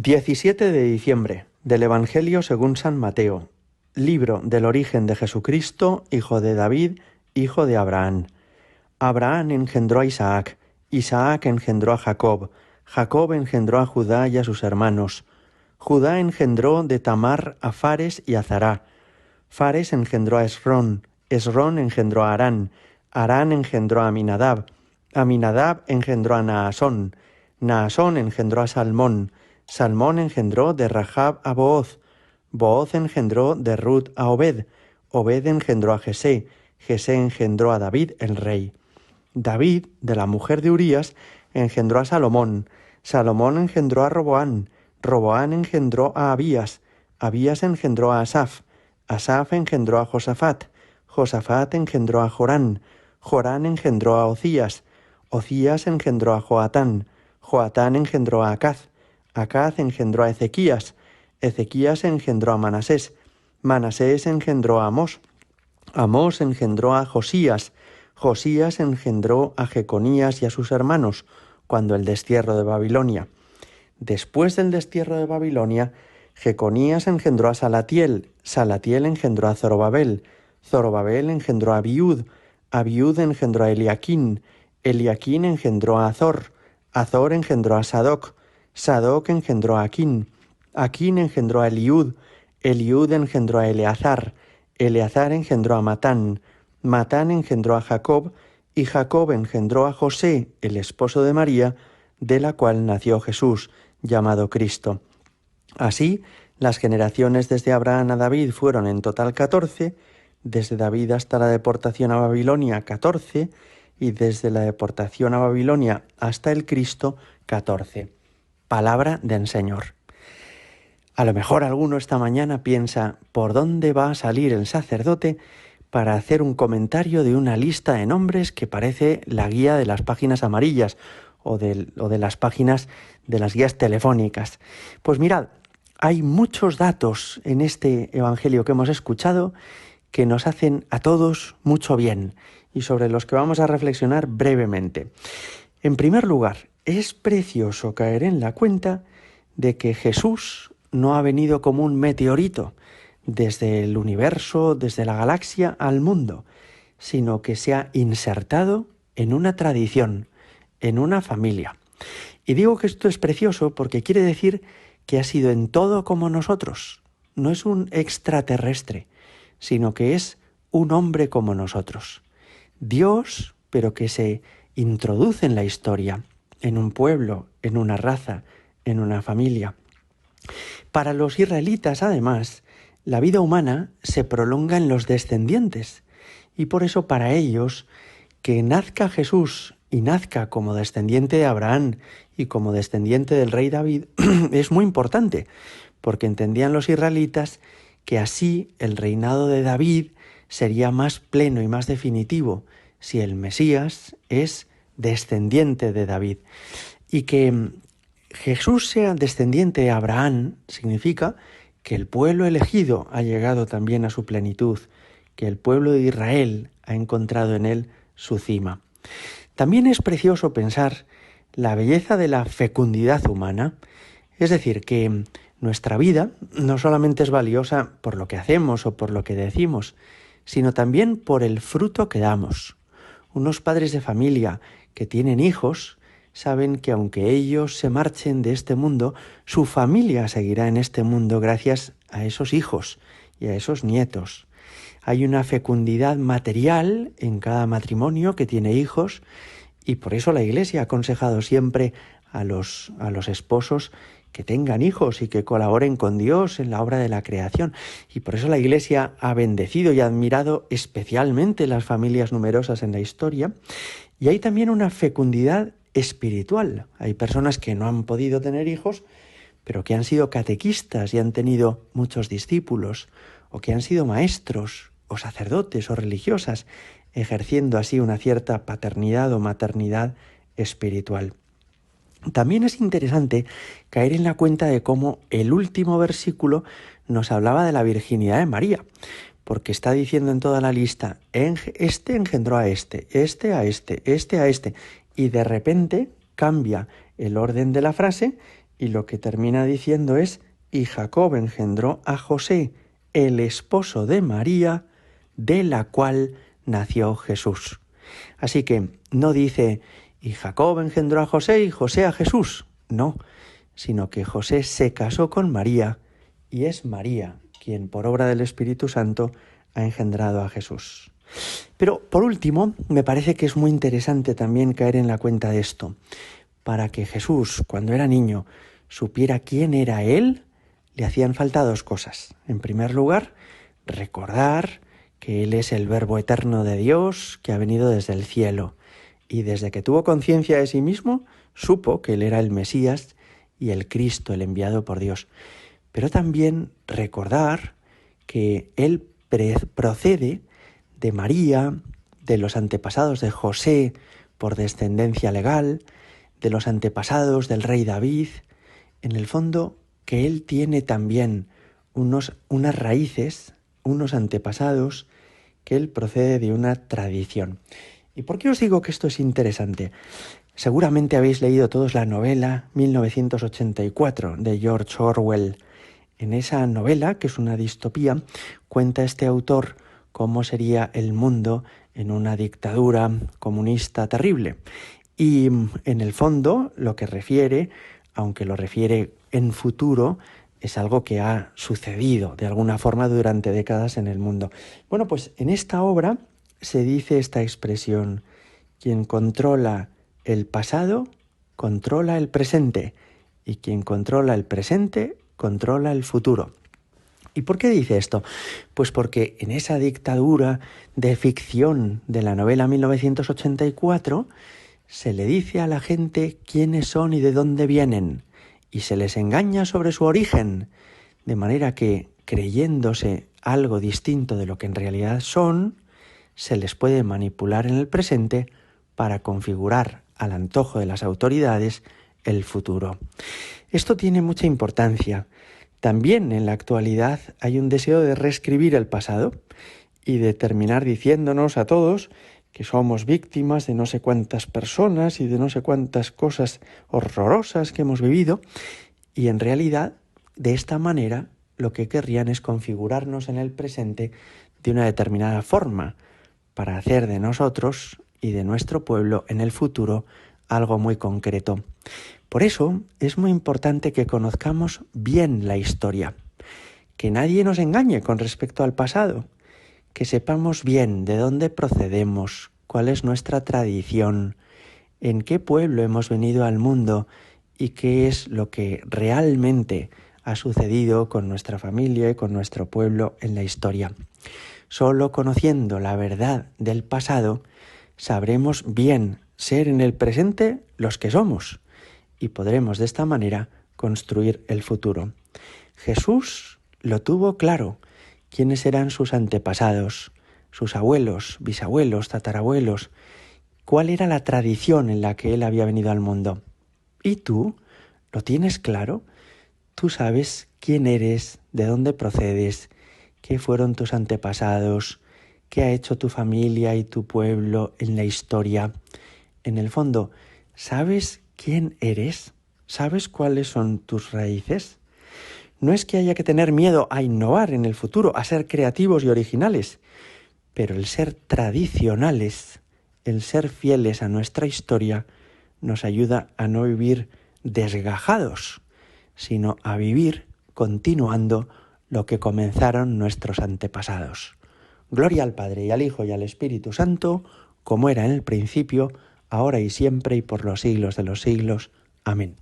17 de diciembre del Evangelio según San Mateo. Libro del origen de Jesucristo, hijo de David, hijo de Abraham. Abraham engendró a Isaac, Isaac engendró a Jacob, Jacob engendró a Judá y a sus hermanos. Judá engendró de Tamar a Fares y a Zará. Fares engendró a Esrón, Esrón engendró a Arán, Arán engendró a Aminadab, Aminadab engendró a Naasón, Naasón engendró a Salmón, Salmón engendró de Rahab a Booz, Booz engendró de Rut a Obed, Obed engendró a Jesé, Jesé engendró a David el rey. David, de la mujer de Urías, engendró a Salomón, Salomón engendró a Roboán, Roboán engendró a Abías, Abías engendró a Asaf, Asaf engendró a Josafat, Josafat engendró a Jorán, Jorán engendró a Ocías, Ocías engendró a Joatán, Joatán engendró a Acaz, Acaz engendró a Ezequías, Ezequías engendró a Manasés, Manasés engendró a Amós, Amós engendró a Josías, Josías engendró a Jeconías y a sus hermanos, cuando el destierro de Babilonia. Después del destierro de Babilonia, Jeconías engendró a Salatiel, Salatiel engendró a Zorobabel, Zorobabel engendró a Abiud, Abiud engendró a Eliaquín, Eliaquín engendró a Azor, Azor engendró a Sadoc, Sadoc engendró a Aquín, Aquín engendró a Eliud, Eliud engendró a Eleazar, Eleazar engendró a Matán, Matán engendró a Jacob, y Jacob engendró a José, el esposo de María, de la cual nació Jesús, llamado Cristo. Así, las generaciones desde Abraham a David fueron en total 14, desde David hasta la deportación a Babilonia 14, y desde la deportación a Babilonia hasta el Cristo 14. Palabra del Señor. A lo mejor alguno esta mañana piensa, ¿por dónde va a salir el sacerdote para hacer un comentario de una lista de nombres que parece la guía de las páginas amarillas o de las páginas de las guías telefónicas? Pues mirad, hay muchos datos en este evangelio que hemos escuchado que nos hacen a todos mucho bien y sobre los que vamos a reflexionar brevemente. En primer lugar, es precioso caer en la cuenta de que Jesús no ha venido como un meteorito desde el universo, desde la galaxia al mundo, sino que se ha insertado en una tradición, en una familia. Y digo que esto es precioso porque quiere decir que ha sido en todo como nosotros. No es un extraterrestre, sino que es un hombre como nosotros. Dios, pero que se introduce en la historia, en un pueblo, en una raza, en una familia. Para los israelitas, además, la vida humana se prolonga en los descendientes, y por eso para ellos, que nazca Jesús y nazca como descendiente de Abraham y como descendiente del rey David, es muy importante, porque entendían los israelitas que así el reinado de David sería más pleno y más definitivo si el Mesías es descendiente de David. Y que Jesús sea descendiente de Abraham significa que el pueblo elegido ha llegado también a su plenitud, que el pueblo de Israel ha encontrado en él su cima. También es precioso pensar la belleza de la fecundidad humana, es decir, que nuestra vida no solamente es valiosa por lo que hacemos o por lo que decimos, sino también por el fruto que damos. Unos padres de familia que tienen hijos saben que aunque ellos se marchen de este mundo, su familia seguirá en este mundo gracias a esos hijos y a esos nietos. Hay una fecundidad material en cada matrimonio que tiene hijos y por eso la Iglesia ha aconsejado siempre a los esposos que tengan hijos y que colaboren con Dios en la obra de la creación. Y por eso la Iglesia ha bendecido y admirado especialmente las familias numerosas en la historia. Y hay también una fecundidad espiritual. Hay personas que no han podido tener hijos, pero que han sido catequistas y han tenido muchos discípulos, o que han sido maestros, o sacerdotes, o religiosas, ejerciendo así una cierta paternidad o maternidad espiritual. También es interesante caer en la cuenta de cómo el último versículo nos hablaba de la virginidad de María, porque está diciendo en toda la lista, este engendró a este a este, este a este, y de repente cambia el orden de la frase Y lo que termina diciendo es, y Jacob engendró a José, el esposo de María, de la cual nació Jesús. Así que no dice, y Jacob engendró a José y José a Jesús. No, sino que José se casó con María y es María quien por obra del Espíritu Santo ha engendrado a Jesús. Pero por último, me parece que es muy interesante también caer en la cuenta de esto. Para que Jesús, cuando era niño, supiera quién era Él, le hacían falta dos cosas. En primer lugar, recordar que Él es el Verbo eterno de Dios que ha venido desde el cielo. Y desde que tuvo conciencia de sí mismo, supo que Él era el Mesías y el Cristo, el enviado por Dios. Pero también recordar que Él procede de María, de los antepasados de José por descendencia legal, de los antepasados del rey David. En el fondo, que Él tiene también unas raíces, unos antepasados, que Él procede de una tradición. ¿Y por qué os digo que esto es interesante? Seguramente habéis leído todos la novela 1984 de George Orwell. En esa novela, que es una distopía, cuenta este autor cómo sería el mundo en una dictadura comunista terrible. Y en el fondo lo que refiere, aunque lo refiere en futuro, es algo que ha sucedido de alguna forma durante décadas en el mundo. Bueno, pues en esta obra se dice esta expresión: quien controla el pasado, controla el presente, y quien controla el presente, controla el futuro. ¿Y por qué dice esto? Pues porque en esa dictadura de ficción de la novela 1984 se le dice a la gente quiénes son y de dónde vienen, y se les engaña sobre su origen, de manera que, creyéndose algo distinto de lo que en realidad son, se les puede manipular en el presente para configurar al antojo de las autoridades el futuro. Esto tiene mucha importancia. También en la actualidad hay un deseo de reescribir el pasado y de terminar diciéndonos a todos que somos víctimas de no sé cuántas personas y de no sé cuántas cosas horrorosas que hemos vivido, y en realidad, de esta manera, lo que querrían es configurarnos en el presente de una determinada forma, para hacer de nosotros y de nuestro pueblo en el futuro algo muy concreto. Por eso es muy importante que conozcamos bien la historia, que nadie nos engañe con respecto al pasado, que sepamos bien de dónde procedemos, cuál es nuestra tradición, en qué pueblo hemos venido al mundo y qué es lo que realmente ha sucedido con nuestra familia y con nuestro pueblo en la historia. Solo conociendo la verdad del pasado, sabremos bien ser en el presente los que somos y podremos de esta manera construir el futuro. Jesús lo tuvo claro, quiénes eran sus antepasados, sus abuelos, bisabuelos, tatarabuelos, cuál era la tradición en la que él había venido al mundo. ¿Y tú? ¿Lo tienes claro? ¿Tú sabes quién eres, de dónde procedes, qué fueron tus antepasados, qué ha hecho tu familia y tu pueblo en la historia? En el fondo, ¿sabes quién eres? ¿Sabes cuáles son tus raíces? No es que haya que tener miedo a innovar en el futuro, a ser creativos y originales, pero el ser tradicionales, el ser fieles a nuestra historia, nos ayuda a no vivir desgajados, sino a vivir continuando lo que comenzaron nuestros antepasados. Gloria al Padre, y al Hijo, y al Espíritu Santo, como era en el principio, ahora y siempre, y por los siglos de los siglos. Amén.